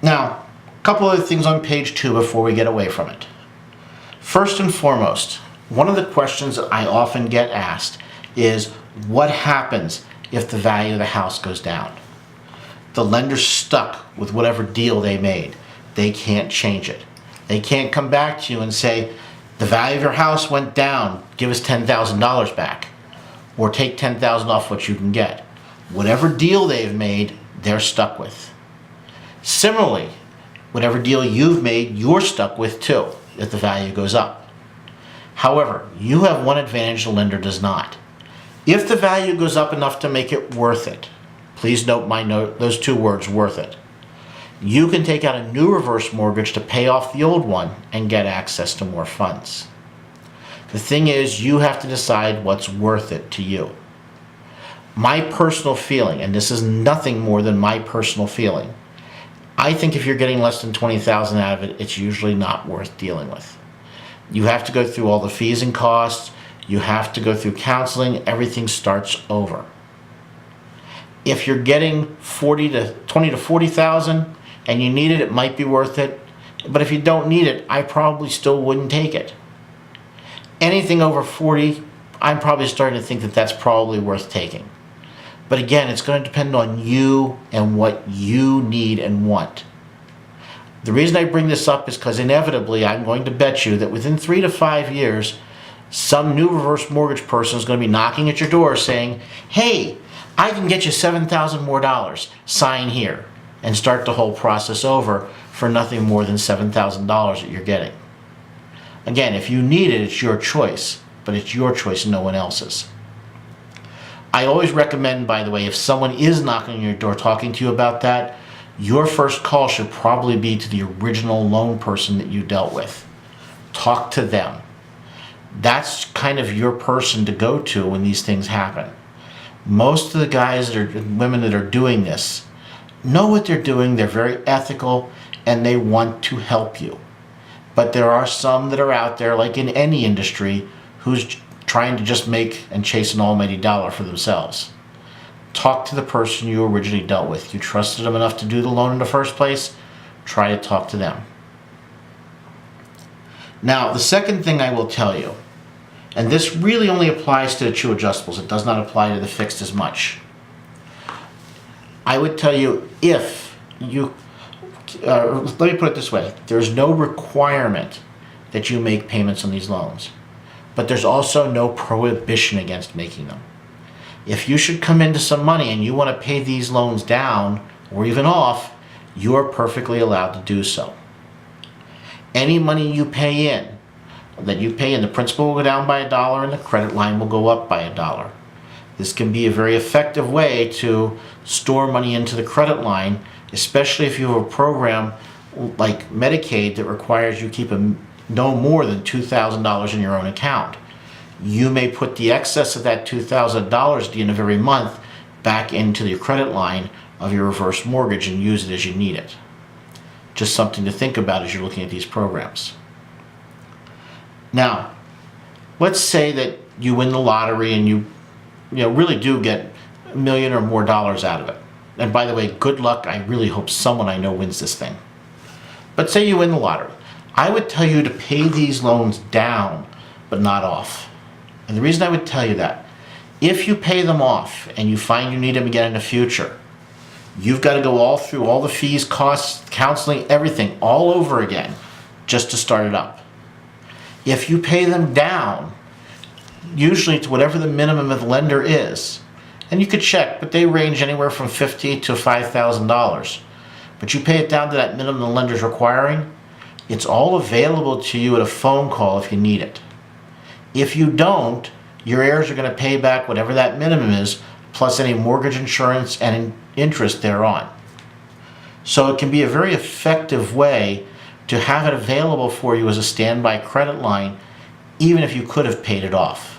Now, a couple other things on page 2 before we get away from it. First and foremost, one of the questions that I often get asked is, what happens if the value of the house goes down? The lender's stuck with whatever deal they made. They can't change it. They can't come back to you and say, the value of your house went down, give us $10,000 back, or take $10,000 off what you can get. Whatever deal they've made, they're stuck with. Similarly, whatever deal you've made, you're stuck with too, if the value goes up. However, you have one advantage the lender does not. If the value goes up enough to make it worth it, please note those two words, worth it, you can take out a new reverse mortgage to pay off the old one and get access to more funds. The thing is, you have to decide what's worth it to you. My personal feeling, and this is nothing more than my personal feeling, I think if you're getting less than $20,000 out of it, it's usually not worth dealing with. You have to go through all the fees and costs, you have to go through counseling, everything starts over. If you're getting $20,000 to $40,000 and you need it, it might be worth it. But if you don't need it, I probably still wouldn't take it. Anything over 40, I'm probably starting to think that that's probably worth taking. But again, it's going to depend on you and what you need and want. The reason I bring this up is because inevitably I'm going to bet you that within 3 to 5 years, some new reverse mortgage person is going to be knocking at your door saying, hey, I can get you $7,000 more, sign here, and start the whole process over for nothing more than $7,000 that you're getting. Again, if you need it, it's your choice, but it's your choice and no one else's. I always recommend, by the way, if someone is knocking on your door talking to you about that, your first call should probably be to the original loan person that you dealt with. Talk to them. That's kind of your person to go to when these things happen. Most of the guys and women that are doing this know what they're doing, they're very ethical, and they want to help you. But there are some that are out there, like in any industry, who's trying to just make and chase an almighty dollar for themselves. Talk to the person you originally dealt with. You trusted them enough to do the loan in the first place, try to talk to them. Now, the second thing I will tell you, and this really only applies to the true adjustables, it does not apply to the fixed as much. I would tell you, if you, let me put it this way, there's no requirement that you make payments on these loans, but there's also no prohibition against making them. If you should come into some money and you want to pay these loans down or even off, you are perfectly allowed to do so. Any money you pay in, the principal will go down by $1 and the credit line will go up by $1. This can be a very effective way to store money into the credit line, especially if you have a program like Medicaid that requires you keep no more than $2,000 in your own account. You may put the excess of that $2,000 at the end of every month back into the credit line of your reverse mortgage and use it as you need it. Just something to think about as you're looking at these programs. Now, let's say that you win the lottery and you really do get $1 million or more out of it. And by the way, good luck. I really hope someone I know wins this thing. But say you win the lottery. I would tell you to pay these loans down, but not off. And the reason I would tell you that, if you pay them off and you find you need them again in the future, you've got to go through all the fees, costs, counseling, everything all over again just to start it up. If you pay them down, usually to whatever the minimum of the lender is, and you could check, but they range anywhere from $50,000 to $5,000. But you pay it down to that minimum the lender's requiring, it's all available to you at a phone call if you need it. If you don't, your heirs are going to pay back whatever that minimum is, plus any mortgage insurance and interest thereon. So it can be a very effective way to have it available for you as a standby credit line, even if you could have paid it off.